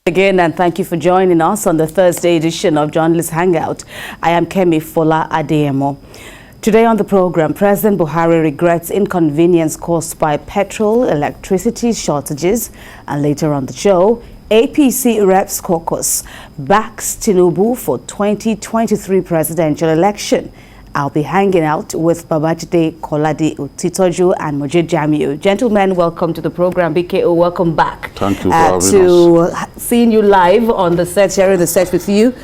Again, and thank you for joining us on the Thursday edition of Journalist Hangout. I am Kemi Fola Adeyemo. Today on the program, President Buhari regrets inconvenience caused by petrol, electricity shortages, and later on the show, APC Reps caucus backs Tinubu for 2023 presidential election. I'll be hanging out with Babajide, Kolade-Otitoju, and Mojeed Jamiu. Gentlemen, welcome to the program. BKO, welcome back. Thank you for having us. Seeing you live on the set, sharing the set with you.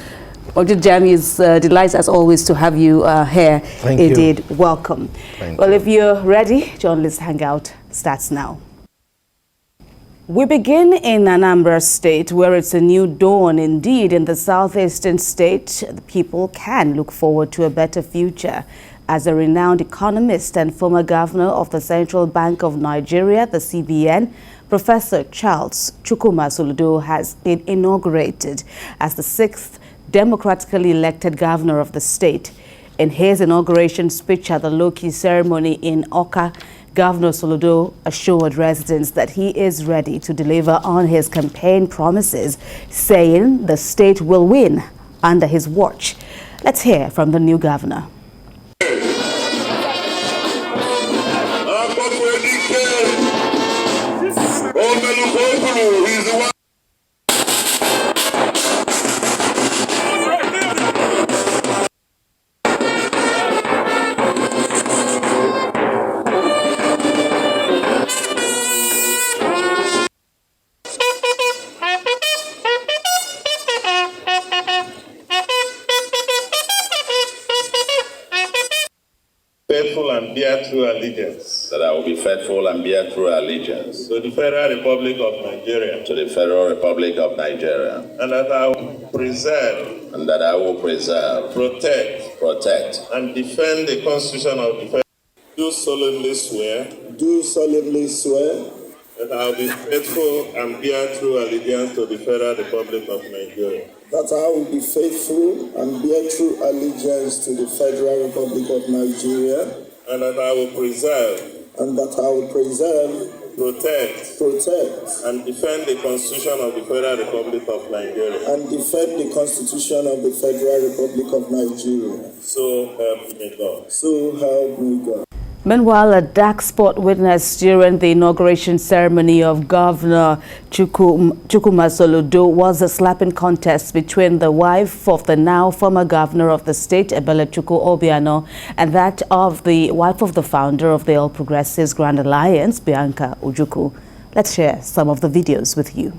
Mojeed Jamiu is delighted as always to have you here. Thank you. Indeed, welcome. Well, if you're ready, Journalist Hangout starts now. We begin in Anambra State, where it's a new dawn indeed. In the southeastern state, the people can look forward to a better future, as a renowned economist and former governor of the Central Bank of Nigeria, the CBN, Professor Charles Soludo, has been inaugurated as the 6th democratically elected governor of the state. In his inauguration speech at the Loki ceremony in Awka, Governor Soludo assured residents that he is ready to deliver on his campaign promises, saying the state will win under his watch. Let's hear from the new governor. Faithful and bear true allegiance. That I will be faithful and bear true allegiance. To the Federal Republic of Nigeria. To the Federal Republic of Nigeria. And that I will preserve. And that I will preserve. Protect. Protect. And defend the Constitution of the Federal. Do solemnly swear. Do solemnly swear. That I will be faithful and bear true allegiance to the Federal Republic of Nigeria. That I will be faithful and bear true allegiance to the Federal Republic of Nigeria. And that I will preserve. And that I will preserve. Protect. And defend the Constitution of the Federal Republic of Nigeria. And defend the Constitution of the Federal Republic of Nigeria. So help me God. So help me God. Meanwhile, a dark spot witnessed during the inauguration ceremony of Governor Soludo was a slapping contest between the wife of the now former governor of the state, Obiano, and that of the wife of the founder of the All Progressives Grand Alliance, Bianca Ojukwu. Let's share some of the videos with you.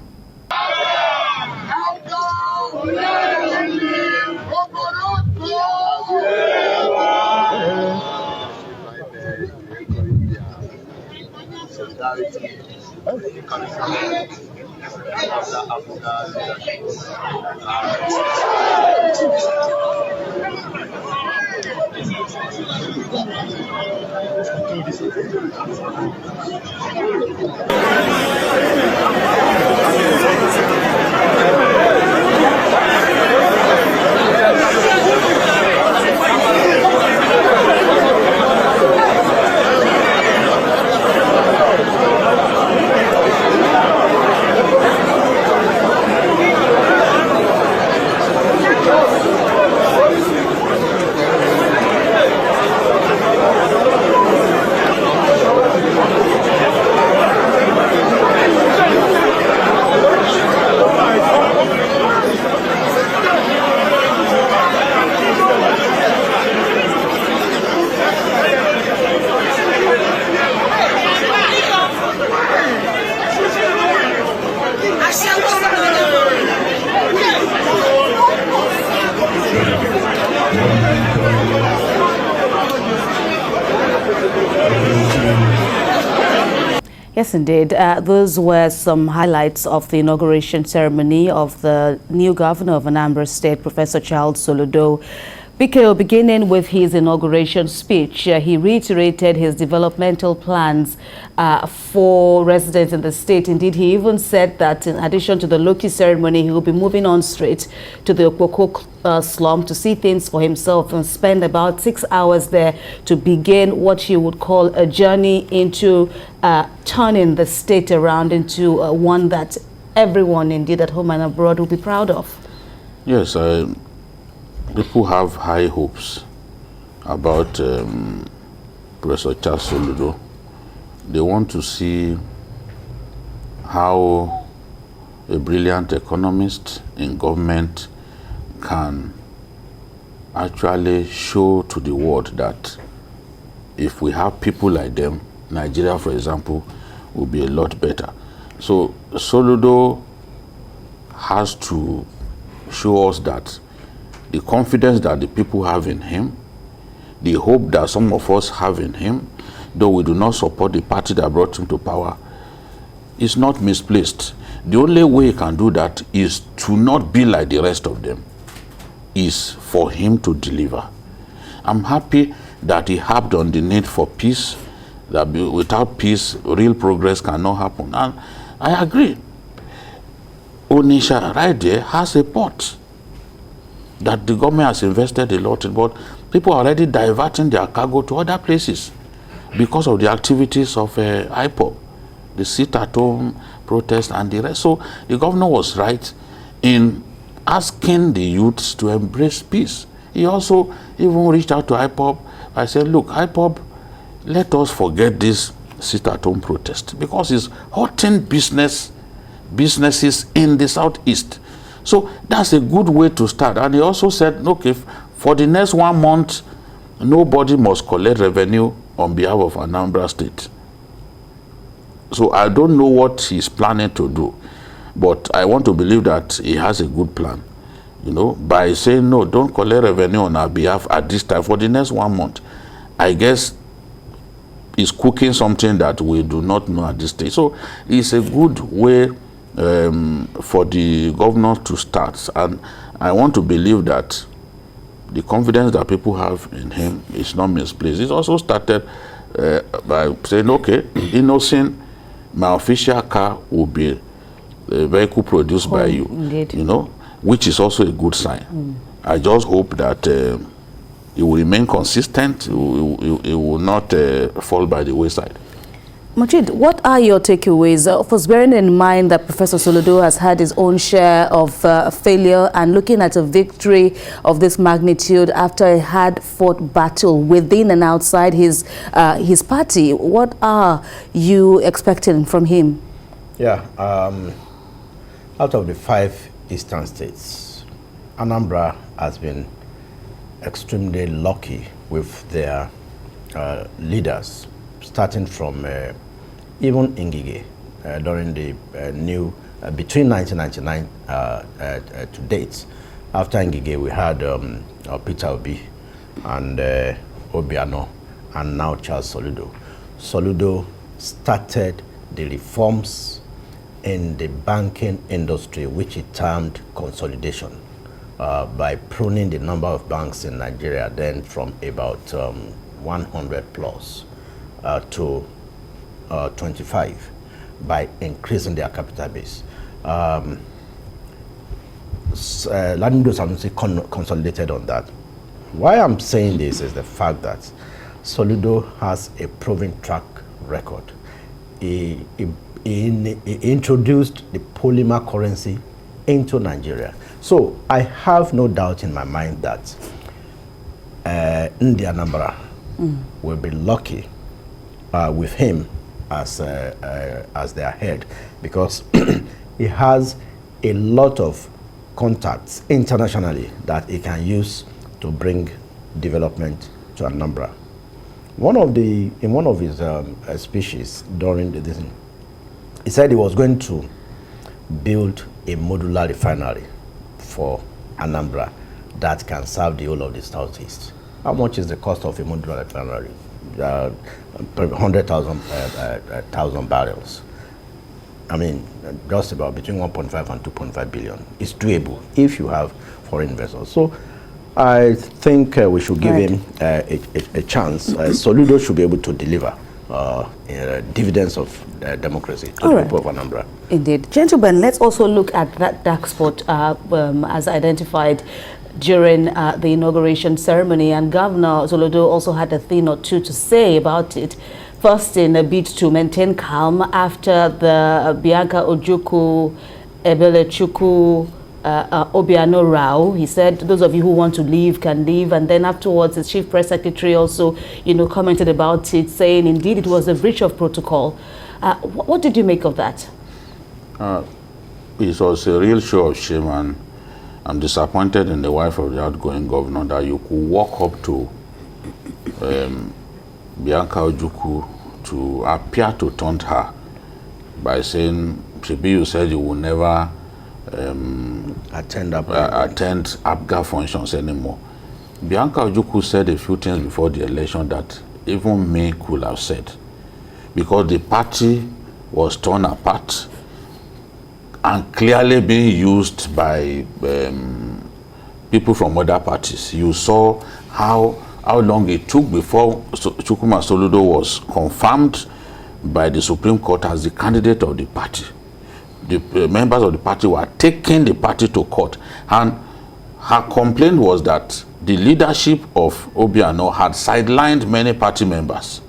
Yes, indeed. Those were some highlights of the inauguration ceremony of the new governor of Anambra State, Professor Charles Soludo. BKO, beginning with his inauguration speech, he reiterated his developmental plans for residents in the state. Indeed, he even said that in addition to the Loki ceremony, he will be moving on straight to the Okpoko slum to see things for himself and spend about 6 hours there to begin what he would call a journey into turning the state around into one that everyone, indeed, at home and abroad, will be proud of? Yes, people have high hopes about Professor Charles Soludo. They want to see how a brilliant economist in government can actually show to the world that if we have people like them, Nigeria, for example, will be a lot better. So Soludo has to show us that the confidence that the people have in him, the hope that some of us have in him, though we do not support the party that brought him to power, is not misplaced. The only way he can do that is to not be like the rest of them, is for him to deliver. I'm happy that he harped on the need for peace, that without peace, real progress cannot happen. And I agree. Onitsha, right there, has a port that the government has invested a lot in, but people are already diverting their cargo to other places because of the activities of IPOB, the sit-at-home protest and the rest. So the governor was right in asking the youths to embrace peace. He also even reached out to IPOB. I said, look, IPOB, let us forget this sit-at-home protest because it's hurting businesses in the southeast. So that's a good way to start. And he also said, okay, for the next 1 month, nobody must collect revenue on behalf of Anambra State. So I don't know what he's planning to do, but I want to believe that he has a good plan. You know, by saying, no, don't collect revenue on our behalf at this time for the next 1 month. I guess he's cooking something that we do not know at this stage. So it's a good way for the governor to start. And I want to believe that the confidence that people have in him is not misplaced. It's also started by saying, okay, innocent, my official car will be a vehicle produced by you. Indeed. You know, which is also a good sign. I just hope that it will remain consistent, it will not fall by the wayside. Mojeed, what are your takeaways? For bearing in mind that Professor Soludo has had his own share of failure and looking at a victory of this magnitude after a hard-fought battle within and outside his party, what are you expecting from him? Yeah, out of the 5 eastern states, Anambra has been extremely lucky with their leaders, starting from even Ngige during the between 1999 to date. After Ngige, we had Peter Obi and Obiano, and now Charles Soludo. Soludo started the reforms in the banking industry, which he termed consolidation, by pruning the number of banks in Nigeria then from about 100 plus to 25 by increasing their capital base. Lamido Sanusi consolidated on that. Why I'm saying this is the fact that Soludo has a proven track record. He introduced the polymer currency into Nigeria. So I have no doubt in my mind that Anambra will be lucky with him as their head, because he has a lot of contacts internationally that he can use to bring development to Anambra. In one of his speeches during this, he said he was going to build a modular refinery for Anambra that can serve the whole of the southeast. How much is the cost of a modular refinery? 100,000 barrels. I mean, just about between 1.5 and 2.5 billion. It's doable if you have foreign investors. So I think we should give him a chance. Soludo should be able to deliver dividends of democracy to the people of Anambra. Indeed. Gentlemen, let's also look at that dark spot as identified during the inauguration ceremony, and Governor Soludo also had a thing or two to say about it. First, in a bid to maintain calm after the Bianca Ojukwu Ebelechukwu Obiano Rao. He said those of you who want to leave can leave, and then afterwards his chief press secretary also, commented about it, saying indeed it was a breach of protocol. What did you make of that? It was a real show of shame, and I'm disappointed in the wife of the outgoing governor that you could walk up to Bianca Ojukwu to appear to taunt her by saying, "Maybe you said you will never attend APGA functions anymore." Bianca Ojukwu said a few things before the election that even me could have said, because the party was torn apart and clearly being used by people from other parties. You saw how long it took before Charles Soludo was confirmed by the Supreme Court as the candidate of the party. The members of the party were taking the party to court, and her complaint was that the leadership of Obiano had sidelined many party members.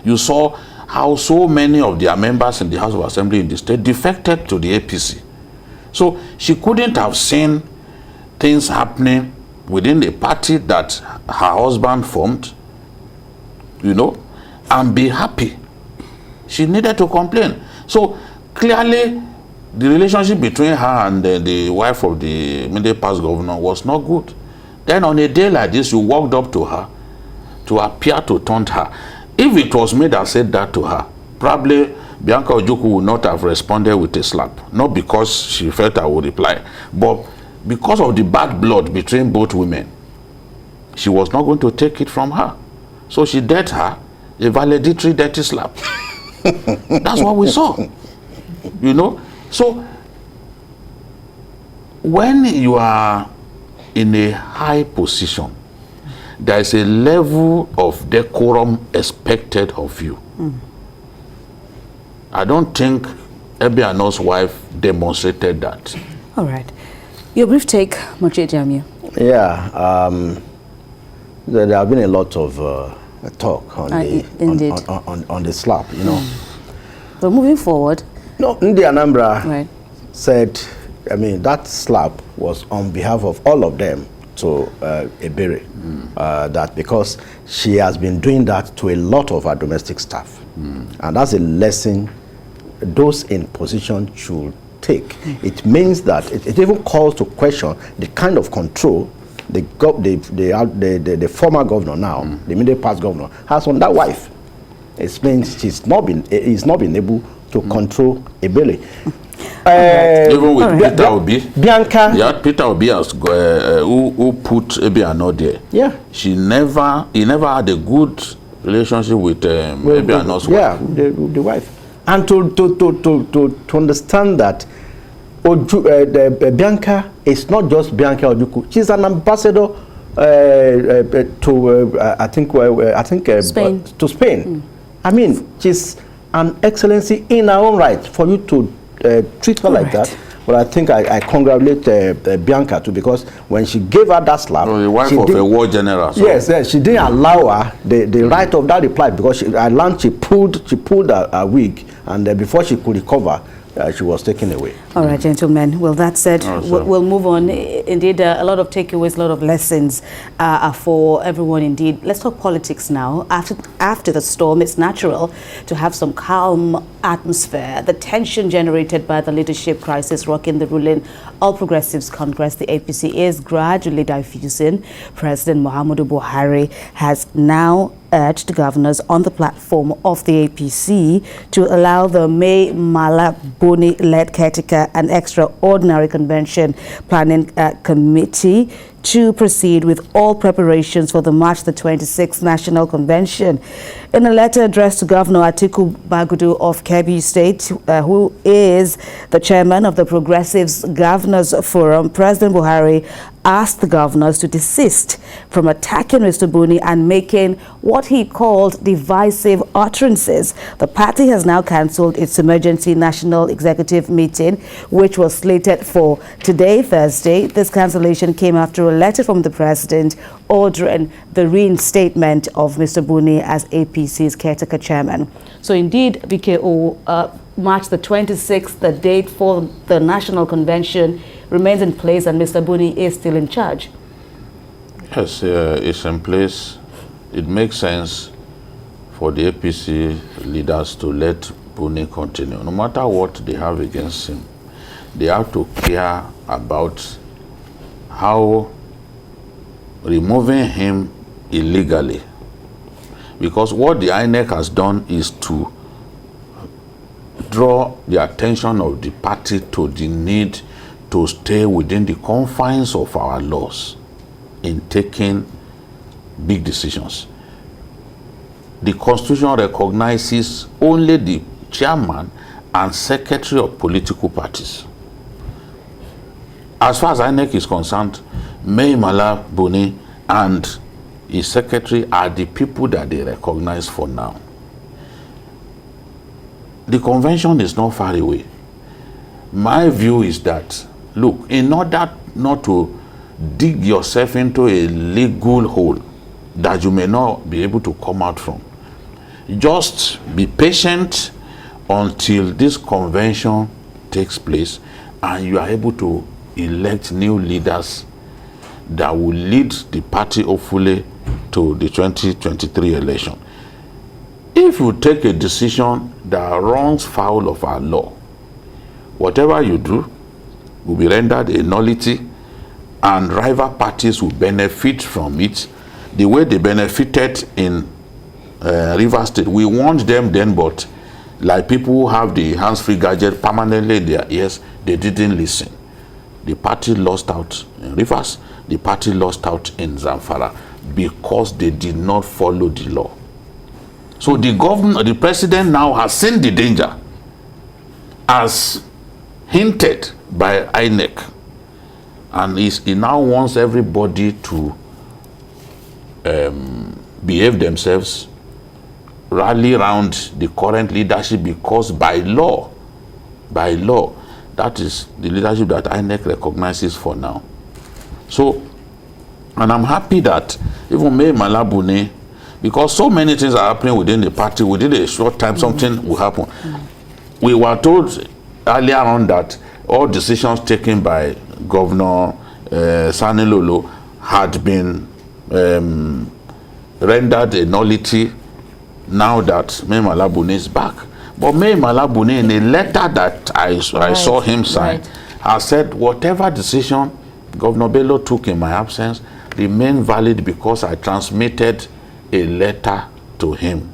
You saw how so many of their members in the House of Assembly in the state defected to the APC. So she couldn't have seen things happening within the party that her husband formed, and be happy. She needed to complain. So clearly, the relationship between her and the wife of the immediate past governor was not good. Then on a day like this, you walked up to her to appear to taunt her. If it was me that said that to her, probably Bianca Ojukwu would not have responded with a slap. Not because she felt I would reply, but because of the bad blood between both women. She was not going to take it from her. So she dealt her a valedictory dirty slap. That's what we saw. So when you are in a high position, there is a level of decorum expected of you. I don't think Obiano's wife demonstrated that. All right. Your brief take, Mojeed Jamiu. Yeah, there have been a lot of talk on the slap, But moving forward. No, the Anambra said, that slap was on behalf of all of them to Ebere. That because she has been doing that to a lot of our domestic staff. And that's a lesson those in position should take. It means that it even calls to question the kind of control the former governor now, the immediate past governor, has on that wife. It means he's not been able to control Ebele. Even with Peter Obi, Bianca. Yeah, Peter Obi has who put Obiano there. Yeah. He never had a good relationship with Obiano's wife. Yeah, the wife. And to understand that Bianca is not just Bianca Ojukwu. She's an ambassador to Spain. To Spain. She's an excellency in her own right. For you to treat her like that, well, I think I congratulate Bianca too, because when she gave her that slap, the wife of a war general. So. Yes, she didn't allow her the right of that reply, because I learned she pulled her wig, and before she could recover, she was taken away. All right, gentlemen. Well, that said, we'll move on. Indeed, a lot of takeaways, a lot of lessons are for everyone. Indeed, let's talk politics now. After the storm, it's natural to have some calm atmosphere. The tension generated by the leadership crisis rocking the ruling All Progressives Congress, the APC, is gradually diffusing. President Muhammadu Buhari has now urged governors on the platform of the APC to allow the May Mala Boni-led caretaker and extraordinary convention planning committee to proceed with all preparations for the March the 26th National Convention. In a letter addressed to Governor Atiku Bagudu of Kebbi State, who is the chairman of the Progressives Governors Forum, President Buhari asked the governors to desist from attacking Mr. Buni and making what he called divisive utterances. The party has now cancelled its emergency national executive meeting, which was slated for today, Thursday. This cancellation came after a letter from the president ordering the reinstatement of Mr. Buni as APC's caretaker chairman. So indeed, BKO, March the 26th, the date for the National Convention, remains in place and Mr. Buni is still in charge? Yes, it's in place. It makes sense for the APC leaders to let Buni continue. No matter what they have against him, they have to care about how removing him illegally. Because what the INEC has done is to draw the attention of the party to the need to stay within the confines of our laws in taking big decisions. The Constitution recognizes only the chairman and secretary of political parties. As far as INEC is concerned, Mai Mala Buni and his secretary are the people that they recognize for now. The convention is not far away. My view is that, look, in order not to dig yourself into a legal hole that you may not be able to come out from, just be patient until this convention takes place and you are able to elect new leaders that will lead the party hopefully to the 2023 election. If you take a decision that runs foul of our law, whatever you do will be rendered a nullity and rival parties will benefit from it the way they benefited in Rivers State. We warned them then, but like people who have the hands-free gadget permanently in their ears, they didn't listen. The party lost out in Rivers, the party lost out in Zamfara because they did not follow the law. So the governor, the president now has seen the danger as hinted by INEC, and he now wants everybody to behave themselves, rally around the current leadership, because by law, that is the leadership that INEC recognizes for now. So, and I'm happy that even Mai Mala Buni, because so many things are happening within the party, within a short time something will happen. We were told earlier on that all decisions taken by Governor Sani Lolo had been rendered a nullity now that Mai Mala Buni is back. But Mai Mala Buni, in a letter that I saw him sign, has said whatever decision Governor Bello took in my absence remained valid because I transmitted a letter to him,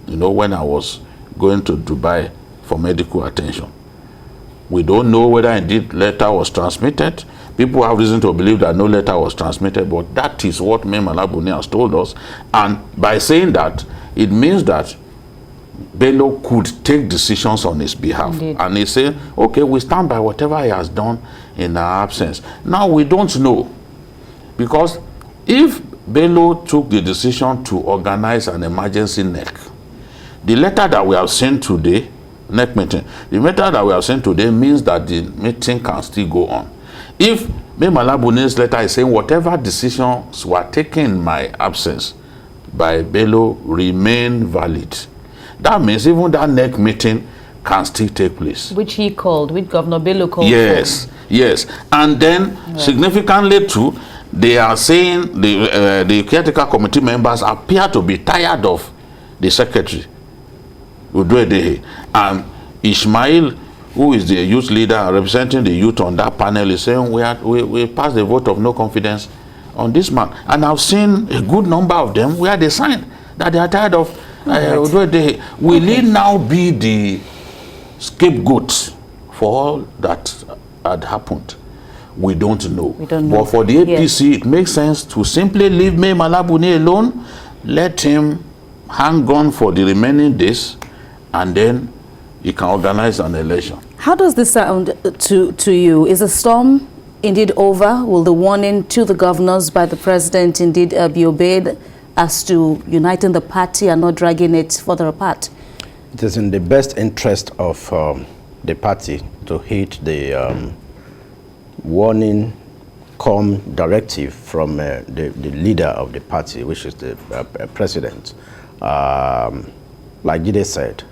you know, when I was going to Dubai for medical attention. We don't know whether indeed letter was transmitted. People have reason to believe that no letter was transmitted, but that is what Mai Mala Buni has told us. And by saying that, it means that Bello could take decisions on his behalf. Indeed. And he said, okay, we stand by whatever he has done in our absence. Now we don't know, because if Bello took the decision to organize an emergency NEC, the letter that we have sent today, NEC meeting, the letter that we have sent today means that the meeting can still go on. If Mai Mala Buni's letter is saying whatever decisions were taken in my absence by Bello remain valid, that means even that NEC meeting can still take place. Which he called, which Governor Bello called. Yes, yes. And then significantly too, they are saying the caretaker committee members appear to be tired of the secretary, Uduedehe. And Ishmael, who is the youth leader representing the youth on that panel, is saying we passed the vote of no confidence on this man. And I've seen a good number of them where they signed that they are tired of Uduedehe. Will it now be the scapegoat for all that had happened? We don't know. But for the APC, it makes sense to simply leave Mai Mala Buni alone, let him hang on for the remaining days, and then he can organize an election. How does this sound to you? Is the storm indeed over? Will the warning to the governors by the president indeed be obeyed as to uniting the party and not dragging it further apart? It is in the best interest of the party to heed the warning directive from the leader of the party, which is the president. Like Jide said,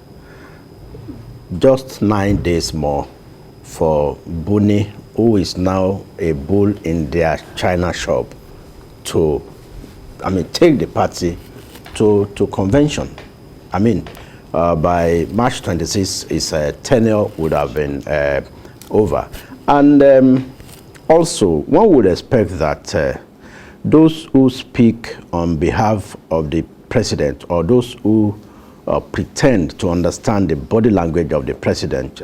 just 9 days more for Buni, who is now a bull in their China shop, to, take the party to convention. By March 26, his tenure would have been over. And also, one would expect that those who speak on behalf of the president, or those who pretend to understand the body language of the president,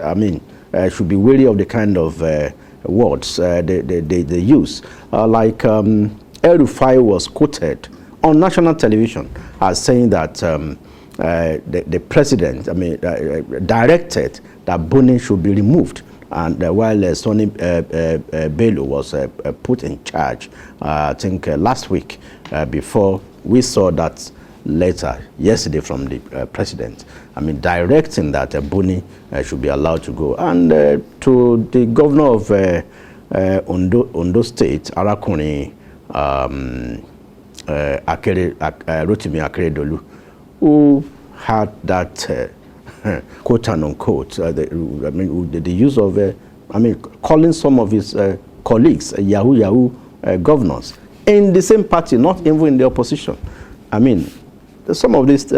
should be wary of the kind of words they use. Like El-Rufai was quoted on national television as saying that the president, directed that Buni should be removed. And while Sonny Bello was put in charge, I think last week, before we saw that letter yesterday from the president, directing that Buni should be allowed to go. And to the governor of Ondo State, Arakuni Rotimi Akeredolu, who had that quote and unquote, the use of, calling some of his colleagues Yahoo governors in the same party, not even in the opposition. Some of this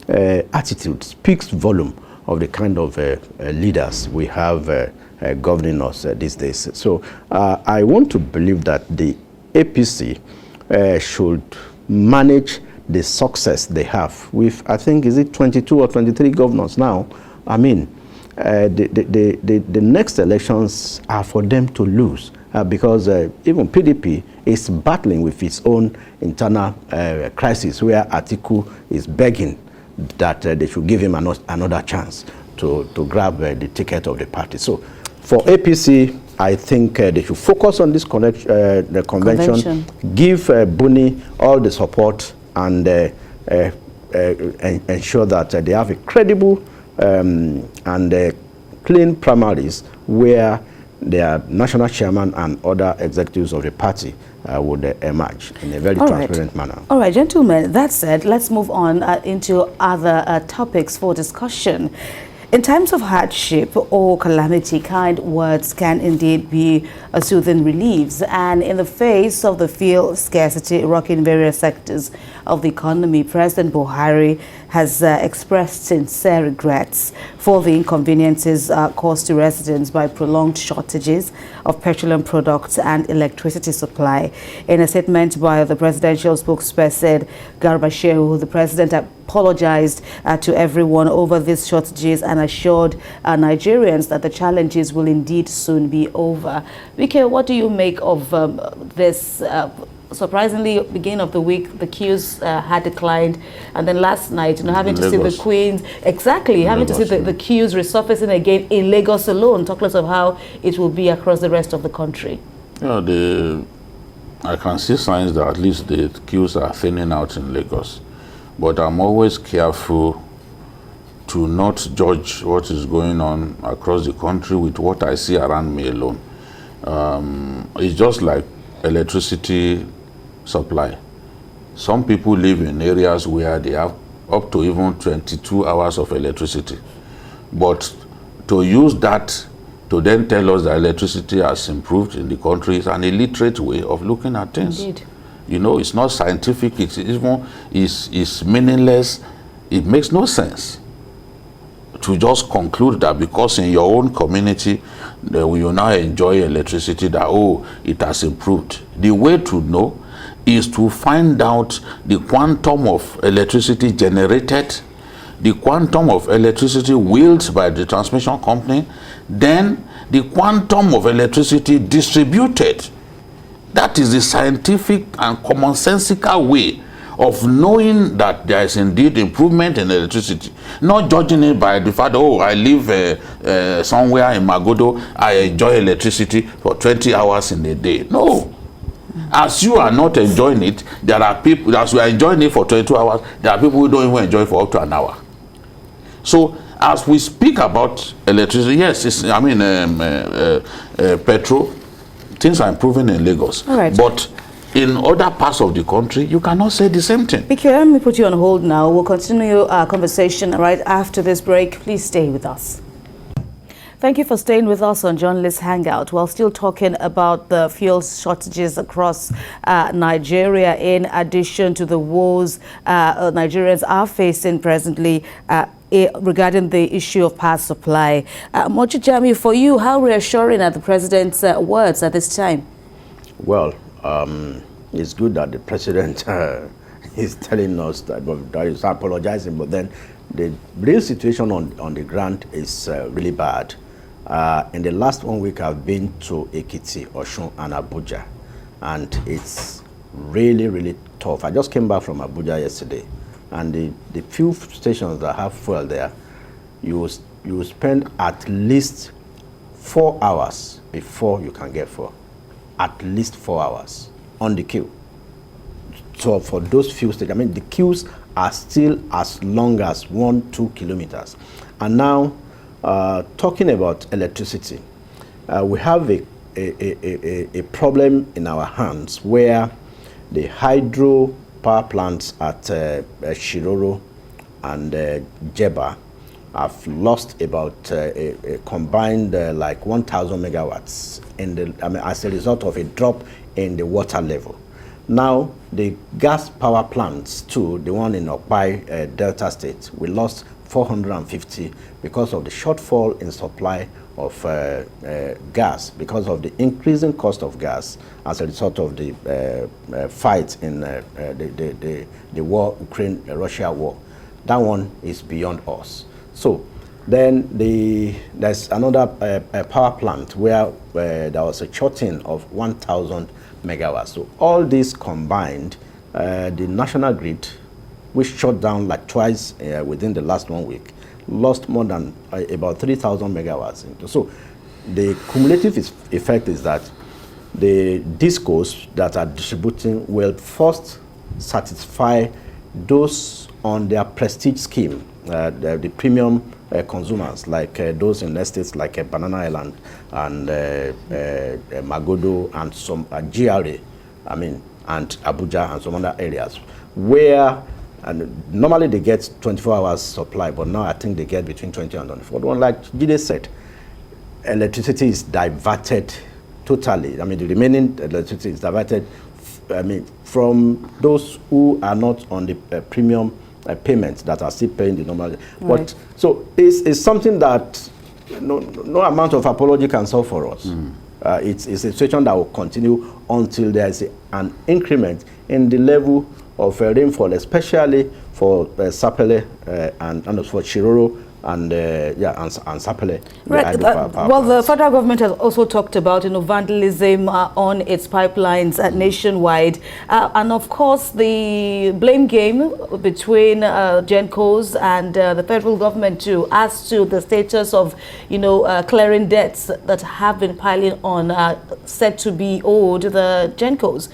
attitude speaks volume of the kind of leaders we have governing us these days. So I want to believe that the APC should manage the success they have with, I think, is it 22 or 23 governors now? The next elections are for them to lose because even PDP is battling with its own internal crisis, where Atiku is begging that they should give him another chance to grab the ticket of the party. So for APC, I think they should focus on this the convention, give Buni all the support, and ensure that they have a credible and clean primaries where their national chairman and other executives of the party would emerge in a very transparent manner. All right, gentlemen, that said, let's move on into other topics for discussion. In times of hardship or calamity, kind words can indeed be a soothing reliefs. And in the face of the fuel scarcity rocking various sectors of the economy, President Buhari has expressed sincere regrets for the inconveniences caused to residents by prolonged shortages of petroleum products and electricity supply. In a statement by the presidential spokesperson, Garba Shehu, the president apologized to everyone over these shortages and assured Nigerians that the challenges will indeed soon be over. Vike, what do you make of this? Surprisingly, beginning of the week, the queues had declined, and then last night, having to see the Queens, having to see the queues resurfacing again in Lagos alone, talk less of how it will be across the rest of the country. Yeah, I can see signs that at least the queues are thinning out in Lagos, but I'm always careful to not judge what is going on across the country with what I see around me alone. It's just like electricity supply. Some people live in areas where they have up to even 22 hours of electricity. But to use that to then tell us that electricity has improved in the country is an illiterate way of looking at things. Indeed. It's not scientific, it's meaningless, it makes no sense to just conclude that because in your own community you now enjoy electricity, that it has improved. The way to know is to find out the quantum of electricity generated, the quantum of electricity wheeled by the transmission company, then the quantum of electricity distributed. That is the scientific and commonsensical way of knowing that there is indeed improvement in electricity, not judging it by the fact, I live somewhere in Magodo, I enjoy electricity for 20 hours in a day. No. As you are not enjoying it, there are people, as you are enjoying it for 22 hours, there are people who don't even enjoy it for up to an hour. So, as we speak about electricity, yes, petrol, things are improving in Lagos. All right. But in other parts of the country, you cannot say the same thing. Vicky, let me put you on hold now. We'll continue our conversation right after this break. Please stay with us. Thank you for staying with us on Journalist Hangout. We're still talking about the fuel shortages across Nigeria, in addition to the woes Nigerians are facing presently regarding the issue of power supply. Mojeed, Jamiu, for you, how reassuring are the president's words at this time? Well, it's good that the president is telling us that he's apologizing, but then the real situation on the ground is really bad. In the last 1 week, I've been to Ekiti, Osun, and Abuja, and it's really, really tough. I just came back from Abuja yesterday, and the few stations that have fuel there, you spend at least 4 hours before you can get fuel. At least 4 hours on the queue. So for those few stations, I mean, the queues are still as long as 1-2 kilometers. And now, talking about electricity, we have a problem in our hands where the hydro power plants at Shiroro and Jeba have lost about a combined like 1,000 megawatts as a result of a drop in the water level. Now, the gas power plants too, the one in Okpai, Delta State, we lost 450 because of the shortfall in supply of gas, because of the increasing cost of gas as a result of the fight in the war, Ukraine-Russia war. That one is beyond us. So then there's another power plant where there was a shorting of 1,000 megawatts. So all this combined, the national grid, which shut down like twice within the last 1 week, lost more than about 3,000 megawatts. So the cumulative effect is that the discos that are distributing will first satisfy those on their prestige scheme, the premium consumers, like those in estates like Banana Island and Magodo and some GRA, I mean, and Abuja and some other areas, where normally they get 24 hours supply, but now I think they get between 20 and 24. One, like Jide said, electricity is diverted totally. I mean, the remaining electricity is diverted, I mean, from those who are not on the premium payments that are still paying the normal. Right. But so it's something that no amount of apology can solve for us. It's a situation that will continue until there is an increment in the level of rainfall, especially for Sapele and for Shiroro and Sapele. Right. The federal government has also talked about vandalism on its pipelines nationwide, and of course the blame game between GenCos and the federal government too, as to the status of clearing debts that have been piling on, said to be owed the GenCos.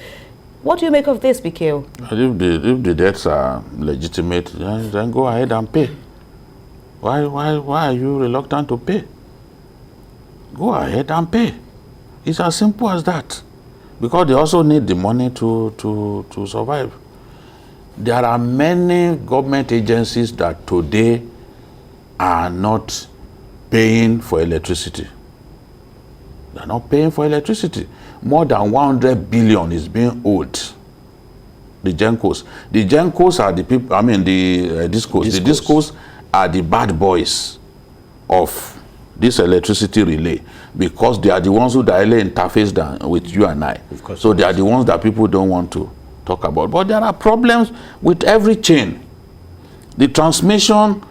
What do you make of this, BKO? If the debts are legitimate, then go ahead and pay. Why are you reluctant to pay? Go ahead and pay. It's as simple as that. Because they also need the money to survive. There are many government agencies that today are not paying for electricity. They're not paying for electricity. More than 100 billion is being owed. The GenCos. The GenCos are the people, I mean the DisCos. The DisCos are the bad boys of this electricity relay, because they are the ones who directly interface down with you and I. So they are the ones that people don't want to talk about. But there are problems with every chain. The transmission,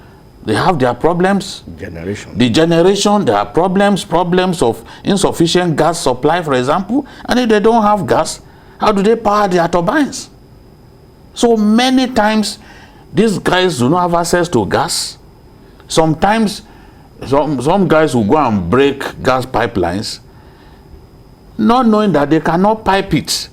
they have their problems. The generation, there are problems of insufficient gas supply, for example. And if they don't have gas, how do they power their turbines? So many times, these guys do not have access to gas. Sometimes, some guys will go and break gas pipelines, not knowing that they cannot pipe it.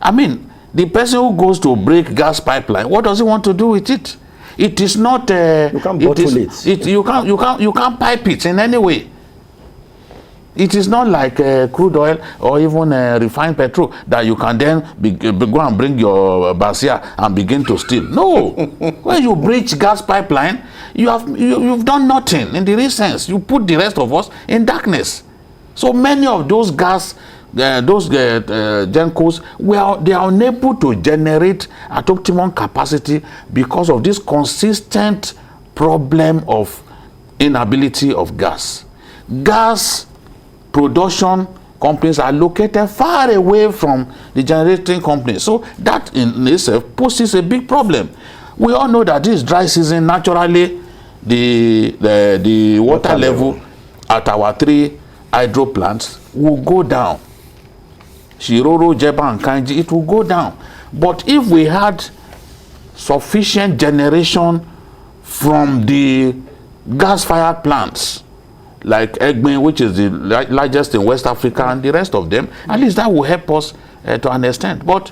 I mean, the person who goes to break gas pipeline, what does he want to do with it? It is not. You can't bottle it. You can't pipe it in any way. It is not like crude oil or even refined petrol that you can then go and bring your basia and begin to steal. No. When you breach gas pipeline, you've done nothing in the real sense. You put the rest of us in darkness. So many of those gas, gencos, they are unable to generate at optimum capacity because of this consistent problem of inability of gas. Gas production companies are located far away from the generating companies. So that in itself poses a big problem. We all know that this dry season, naturally, the water level at our 3 hydro plants will go down. Shiroro, Jeba, and Kanji, it will go down. But if we had sufficient generation from the gas-fired plants, like Egbe, which is the largest in West Africa, and the rest of them, at least that will help us to an extent. But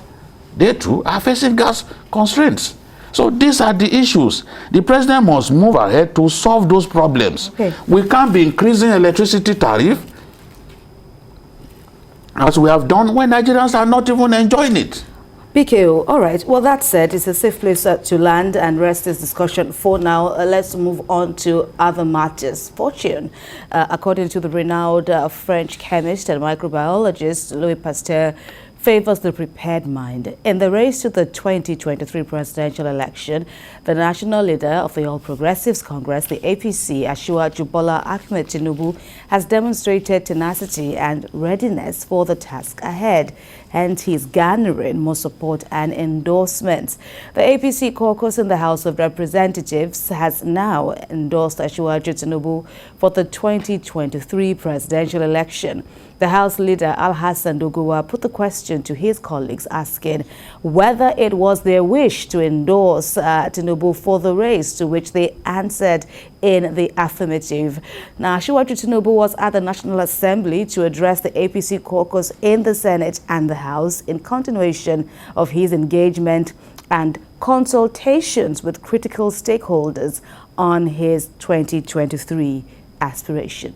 they too are facing gas constraints. So these are the issues. The president must move ahead to solve those problems. Okay. We can't be increasing electricity tariff as we have done when Nigerians are not even enjoying it. PKO, all right. Well, that said, it's a safe place to land and rest this discussion for now. Let's move on to other matters. Fortune, according to the renowned French chemist and microbiologist Louis Pasteur, favors the prepared mind. In the race to the 2023 presidential election, the national leader of the All Progressives Congress, the APC, Asiwaju Bola Ahmed Tinubu, has demonstrated tenacity and readiness for the task ahead. Hence, he's garnering more support and endorsements. The APC caucus in the House of Representatives has now endorsed Asiwaju Tinubu for the 2023 presidential election. The House leader, Al-Hassan Doguwa, put the question to his colleagues, asking whether it was their wish to endorse Tinubu for the race, to which they answered in the affirmative. Now, Asiwaju Tinubu was at the National Assembly to address the APC caucus in the Senate and the House in continuation of his engagement and consultations with critical stakeholders on his 2023 aspiration.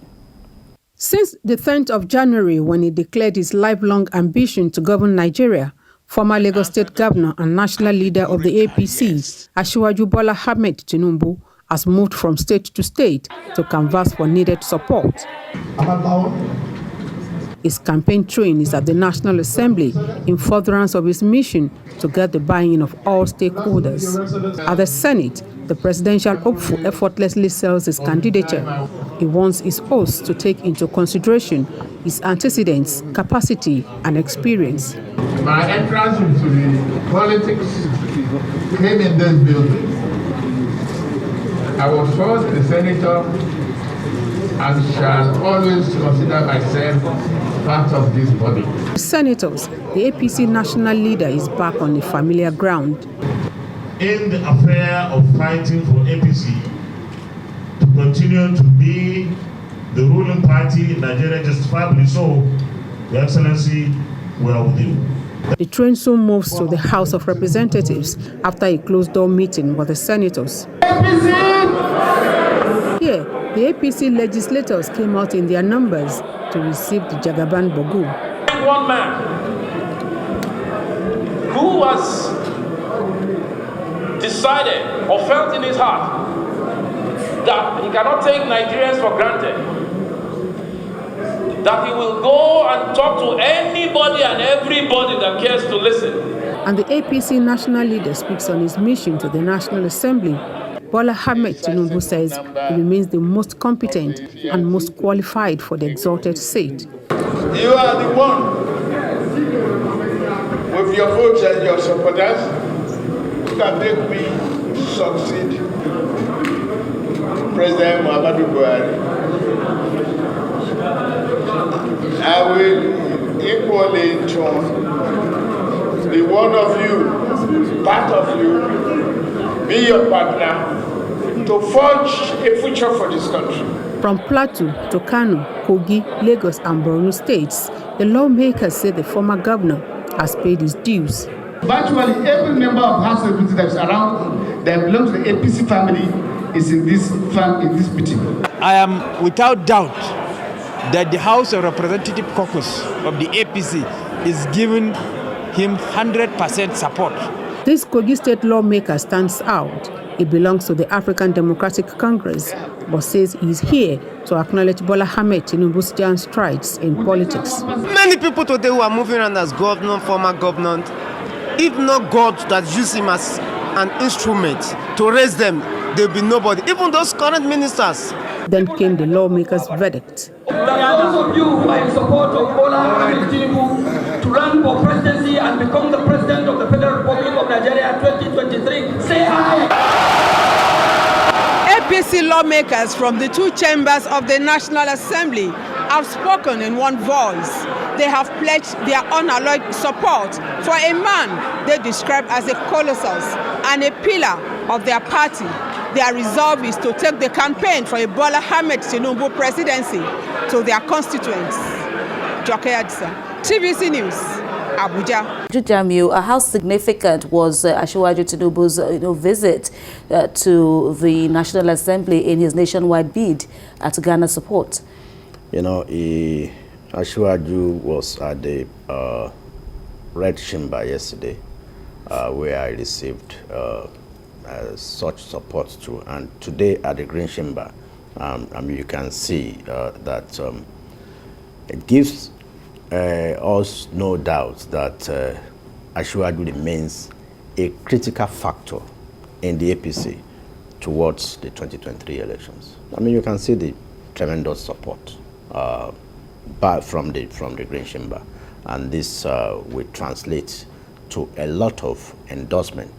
Since the 10th of January, when he declared his lifelong ambition to govern Nigeria, former Lagos State Governor and national leader of the APC, Asiwaju Bola Ahmed Tinubu, has moved from state to state to canvass for needed support. His campaign train is at the National Assembly in furtherance of his mission to get the buy-in of all stakeholders. At the Senate, the presidential hopeful effortlessly sells his candidature. He wants his hosts to take into consideration his antecedents, capacity, and experience. My entrance into the politics came in this building. I was first a senator and shall always consider myself part of this body. Senators, the APC national leader is back on the familiar ground. In the affair of fighting for APC to continue to be the ruling party in Nigeria, justifiably so, Your Excellency, we are with you. The train soon moves to the House of Representatives after a closed-door meeting with the senators. Here, the APC legislators came out in their numbers to receive the Jagaban Bogu. One man who was decided or felt in his heart that he cannot take Nigerians for granted, that he will go and talk to anybody and everybody that cares to listen. And the APC national leader speaks on his mission to the National Assembly. Bola Ahmed Tinubu says he remains the most competent and most qualified for the exalted seat. You are the one, with your votes and your supporters, who can make me succeed President Buhari. I will equally be one of you, part of you, be your partner, to forge a future for this country. From Plateau to Kano, Kogi, Lagos, and Borno states, the lawmakers say the former governor has paid his dues. Virtually every member of House of Representatives around that belongs to the APC family is in this meeting. I am without doubt that the House of Representative Caucus of the APC is giving him 100% support. This Kogi State lawmaker stands out. He belongs to the African Democratic Congress, but says he's here to acknowledge Bola Ahmed Tinubu's giant strides in politics. Many people today who are moving around as governor, former governor, if not God that used him as an instrument to raise them, there'll be nobody, even those current ministers. Then came the lawmaker's verdict. That those of you who are in support of Bola Ahmed Tinubu to run for presidency and become the president of the Federal Republic of Nigeria 2023, say aye. APC lawmakers from the two chambers of the National Assembly have spoken in one voice. They have pledged their unalloyed support for a man they describe as a colossus and a pillar of their party. Their resolve is to take the campaign for a Bola Ahmed Tinubu presidency to their constituents. Joke Adisa, TVC News, Abuja. Jamiu, how significant was Asiwaju Tinubu's visit to the National Assembly in his nationwide bid to garner support? Asiwaju was at the Red Chamber yesterday, where I received such support too, and today at the Green Chamber, you can see that it gives us no doubt that Asiwaju remains a critical factor in the APC towards the 2023 elections. You can see the tremendous support from the Green Chamber, and this will translate to a lot of endorsement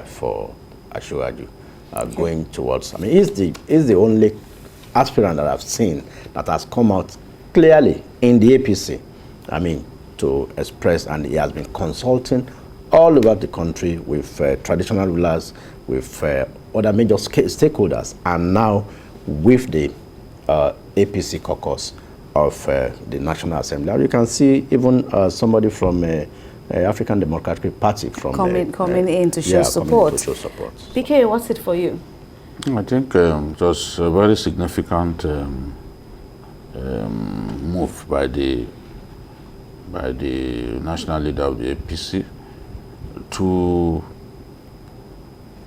for Asiwaju going towards. He's the only aspirant that I've seen that has come out clearly in the APC, to express, and he has been consulting all over the country with traditional rulers, with other major stakeholders, and now with the APC caucus of the National Assembly. You can see even somebody from African Democratic Party from coming in to show support. PK, what's it for you? I think it was a very significant move by the national leader of the APC to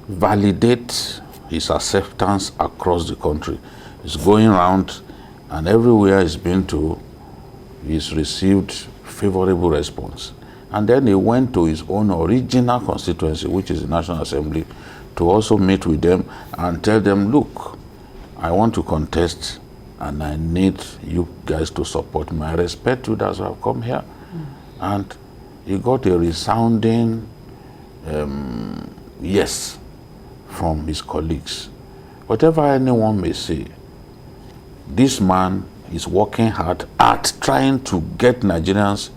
validate his acceptance across the country. He's going around, and everywhere he's been to, he's received favorable response. And then he went to his own original constituency, which is the National Assembly, to also meet with them and tell them, look, I want to contest and I need you guys to support me. I respect you, that's why I've come here. And he got a resounding yes from his colleagues. Whatever anyone may say, this man is working hard at trying to get Nigerians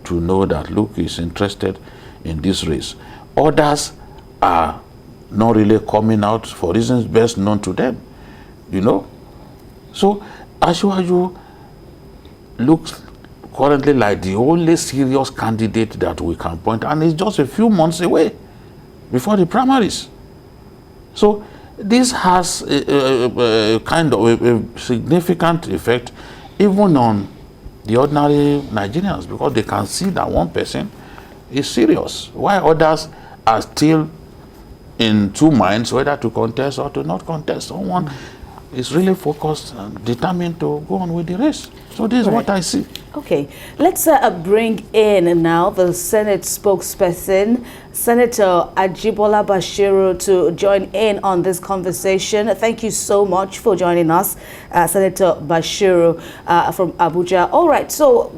to know that, look, he's interested in this race. Others are not really coming out for reasons best known to them, So Asiwaju looks currently like the only serious candidate that we can point, and it's just a few months away before the primaries. So this has a kind of a significant effect even on the ordinary Nigerians, because they can see that one person is serious, while others are still in two minds whether to contest or to not contest. Someone is really focused and determined to go on with the race. So this is what I see. Okay, let's bring in now the Senate spokesperson, Senator Ajibola Bashiru, to join in on this conversation. Thank you so much for joining us, Senator Bashiru from Abuja. All right, so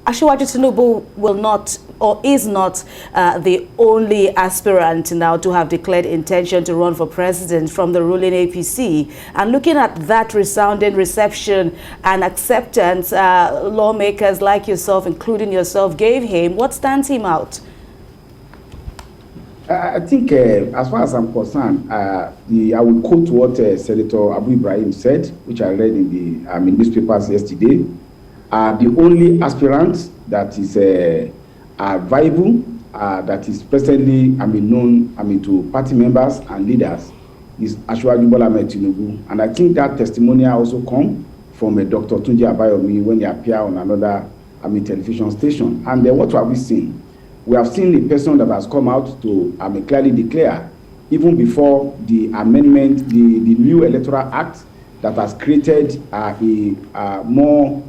Asiwaju Tinubu will not, or is not, the only aspirant now to have declared intention to run for president from the ruling APC. And looking at that resounding reception and acceptance lawmakers like yourself, including yourself, gave him, what stands him out? I think, as far as I'm concerned, I will quote what Senator Abu Ibrahim said, which I read in the newspapers yesterday. The only aspirant that is viable, that is presently known to party members and leaders, is Asiwaju Bola Ahmed Tinubu. And I think that testimonial also come from Dr. Tunji Abayomi when he appeared on another television station. And what have we seen? We have seen a person that has come out to clearly declare, even before the amendment, the new electoral act that has created a more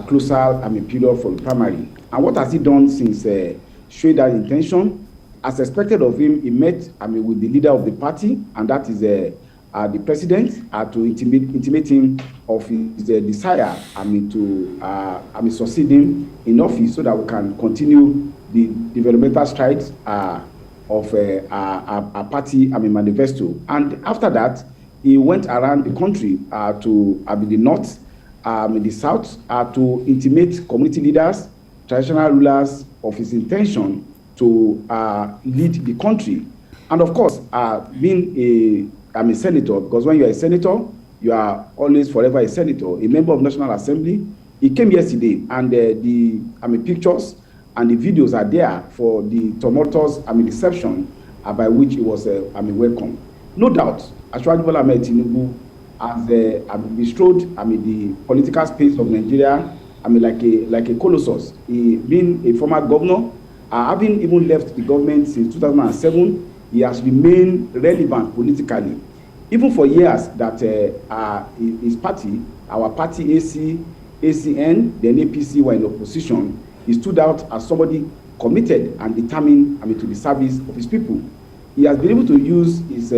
closer period for the primary. And what has he done since showing that intention? As expected of him, he met with the leader of the party, and that is the president, to intimate him of his desire to succeed him in office so that we can continue the developmental strides of a party manifesto. And after that, he went around the country to the north, the south, to intimate community leaders, traditional rulers of his intention to lead the country. And of course, being a senator, because when you're a senator, you are always forever a senator, a member of National Assembly. He came yesterday, and the pictures and the videos are there for the tumultuous reception by which he was welcomed. No doubt, Asiwaju Bola Ahmed Tinubu has bestrode the political space of Nigeria like a colossus. He, being a former governor, having even left the government since 2007, he has remained relevant politically. Even for years that his party, our party ACN, then APC were in opposition, he stood out as somebody committed and determined to the service of his people. He has been able to use his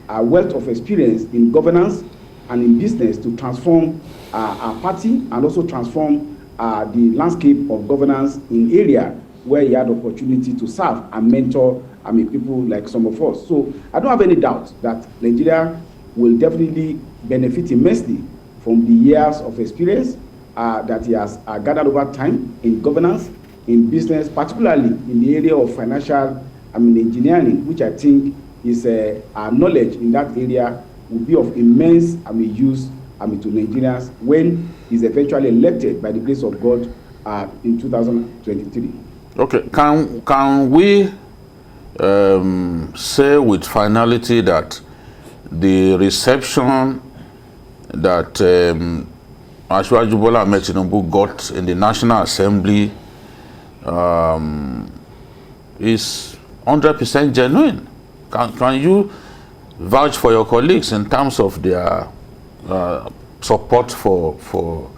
wealth of experience in governance and in business to transform our party and also transform the landscape of governance in area where he had opportunity to serve and mentor people like some of us. So I don't have any doubt that Nigeria will definitely benefit immensely from the years of experience that he has gathered over time in governance, in business, particularly in the area of financial engineering, which I think is our knowledge in that area will be of immense use to Nigerians when he's eventually elected by the grace of God in 2023. Okay, can we say with finality that the reception that Asiwaju Bola Ahmed Tinubu got in the National Assembly is 100% genuine? Can you vouch for your colleagues in terms of their support for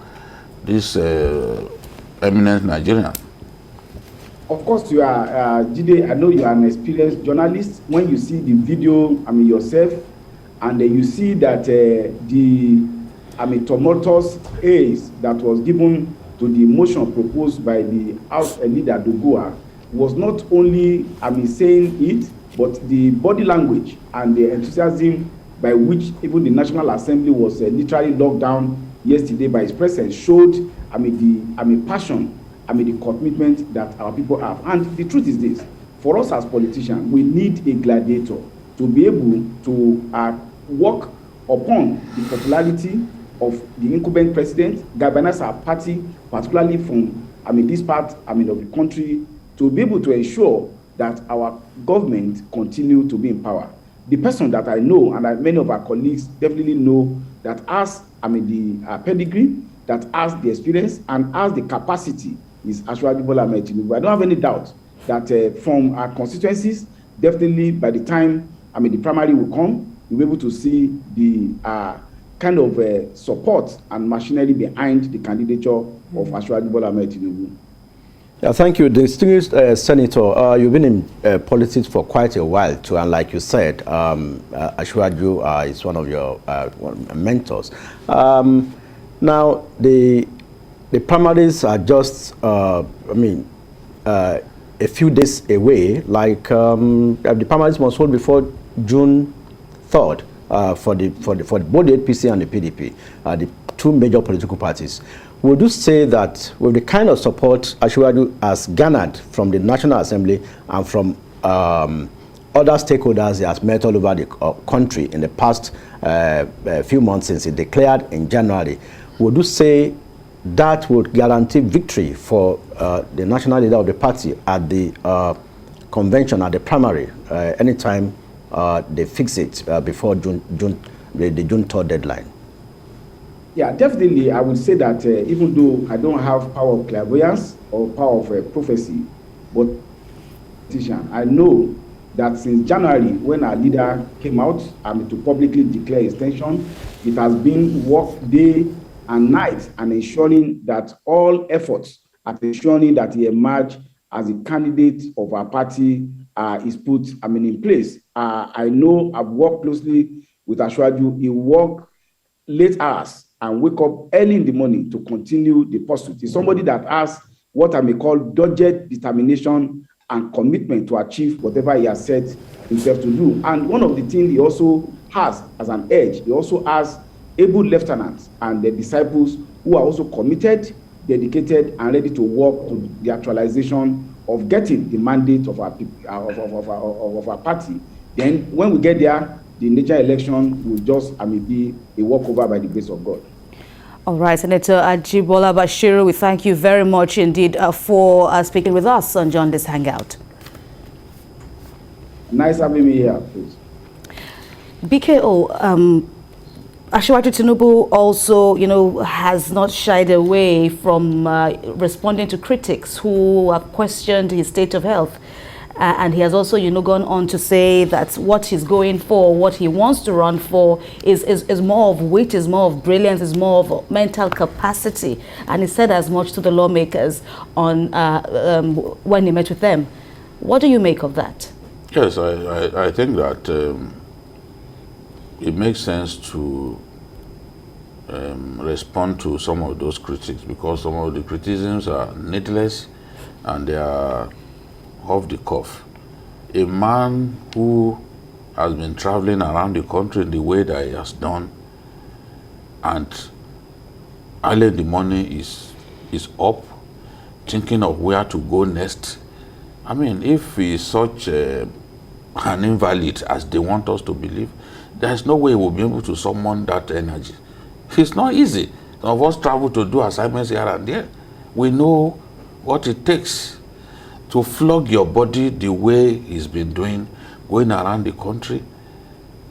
this eminent Nigerian? Of course, you are, Jide, I know you are an experienced journalist. When you see the video, yourself, and you see that the tumultuous aids that was given to the motion proposed by the House leader Dogua was not only saying it, but the body language and the enthusiasm by which even the National Assembly was literally locked down yesterday by his president showed the passion, the commitment that our people have. And the truth is this: for us as politicians, we need a gladiator to be able to work upon the popularity of the incumbent president, galvanize our party, particularly from this part of the country, to be able to ensure that our government continue to be in power. The person that I know, and many of our colleagues definitely know, that has the pedigree, that has the experience, and has the capacity is Asiwaju Bola Ahmed Tinubu. I don't have any doubt that from our constituencies, definitely by the time the primary will come, we'll be able to see the kind of support and machinery behind the candidature of Asiwaju Bola Ahmed Tinubu. Yeah, thank you, distinguished Senator. You've been in politics for quite a while too, and like you said, Asiwaju is one of your mentors. Now, the primaries are just, a few days away. Like the primaries must hold before June 3rd for both the APC and the PDP, the two major political parties. Would you say that with the kind of support Asiwaju has garnered from the National Assembly and from other stakeholders he has met all over the country in the past few months since he declared in January, would you say that would guarantee victory for the national leader of the party at the convention, at the primary, anytime they fix it before the June 3rd deadline? Yeah, definitely. I would say that even though I don't have power of clairvoyance or power of prophecy, but politician. I know that since January, when our leader came out to publicly declare his intention, it has been work day and night and ensuring that all efforts at ensuring that he emerged as a candidate of our party is put, in place. I know I've worked closely with Ashwaju. He worked late hours and wake up early in the morning to continue the pursuit. He's somebody that has what I may call dogged determination and commitment to achieve whatever he has set himself to do. And one of the things he also has as an edge, he also has able lieutenants and the disciples who are also committed, dedicated, and ready to work to the actualization of getting the mandate of our party. Then when we get there, the nature election will just be a walkover by the grace of God. All right, Senator Ajibola Bashiru, we thank you very much indeed for speaking with us on John This Hangout. Nice having me here, please. BKO, Asiwaju Tinubu also, has not shied away from responding to critics who have questioned his state of health. And he has also, gone on to say that what he's going for, what he wants to run for is more of wit, is more of brilliance, is more of mental capacity. And he said as much to the lawmakers on when he met with them. What do you make of that? Yes, I think that it makes sense to respond to some of those critics, because some of the criticisms are needless and they are off the cuff. A man who has been traveling around the country in the way that he has done, and early in the morning is up thinking of where to go next. If he is such an invalid as they want us to believe, there's no way we'll be able to summon that energy. It's not easy. Some of us travel to do assignments here and there. We know what it takes to flog your body the way he's been doing, going around the country.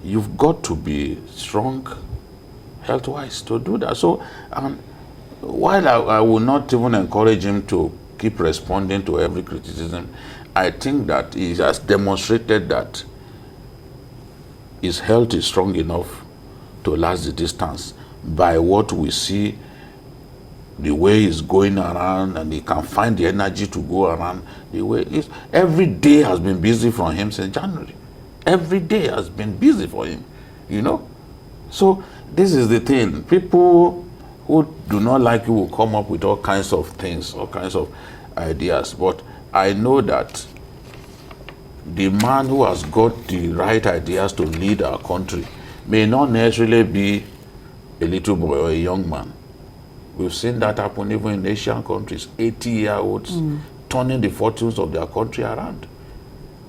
You've got to be strong health-wise to do that. So while I will not even encourage him to keep responding to every criticism, I think that he has demonstrated that his health is strong enough to last the distance by what we see, the way he's going around, and he can find the energy to go around the way he's. Every day has been busy for him since January. Every day has been busy for him, So this is the thing. People who do not like you will come up with all kinds of things, all kinds of ideas. But I know that the man who has got the right ideas to lead our country may not necessarily be a little boy or a young man. We've seen that happen even in Asian countries, 80-year-olds turning the fortunes of their country around.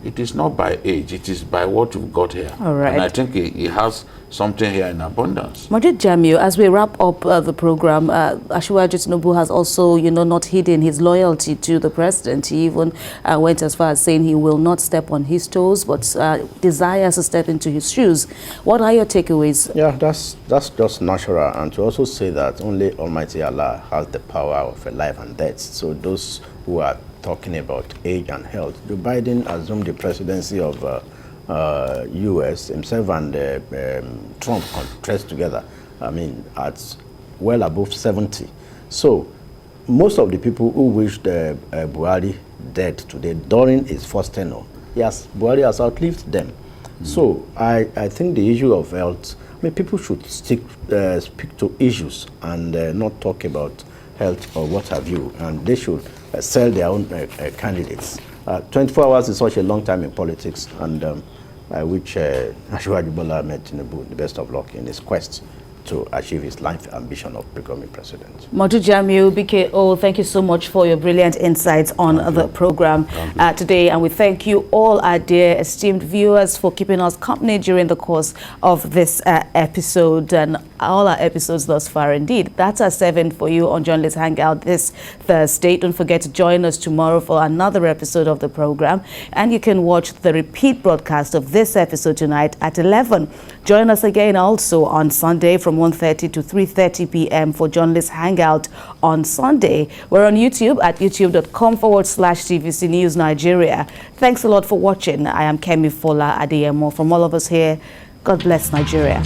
It is not by age, it is by what you've got here. All right. And I think he has something here in abundance. Mojeed, Jamiu, as we wrap up the program, Asiwaju Tinubu has also, not hidden his loyalty to the president. He even went as far as saying he will not step on his toes, but desires to step into his shoes. What are your takeaways? Yeah, that's just natural. And to also say that only Almighty Allah has the power of life and death. So those who are talking about age and health, Joe Biden assumed the presidency of U.S. himself and Trump contrast together, at well above 70. So most of the people who wished Buhari dead today during his first tenure, yes, Buhari has outlived them. So I think the issue of health, people should speak to issues and not talk about health or what have you, and they should sell their own candidates. 24 hours is such a long time in politics, and I wish Asiwaju Bola Ahmed Tinubu the best of luck in his quest to achieve his life ambition of becoming president. Mojeed, Jamiu, BKO, thank you so much for your brilliant insights on the program today. And we thank you all, our dear esteemed viewers, for keeping us company during the course of this episode and all our episodes thus far indeed. That's our 7 for you on Journalist Hangout this Thursday. Don't forget to join us tomorrow for another episode of the program. And you can watch the repeat broadcast of this episode tonight at 11. Join us again also on Sunday from from 1:30 to 3:30 p.m. for Journalist Hangout on Sunday. We're on YouTube at youtube.com/TVC News Nigeria. Thanks a lot for watching. I am Kemi Fola Adeyemo. From all of us here, God bless Nigeria.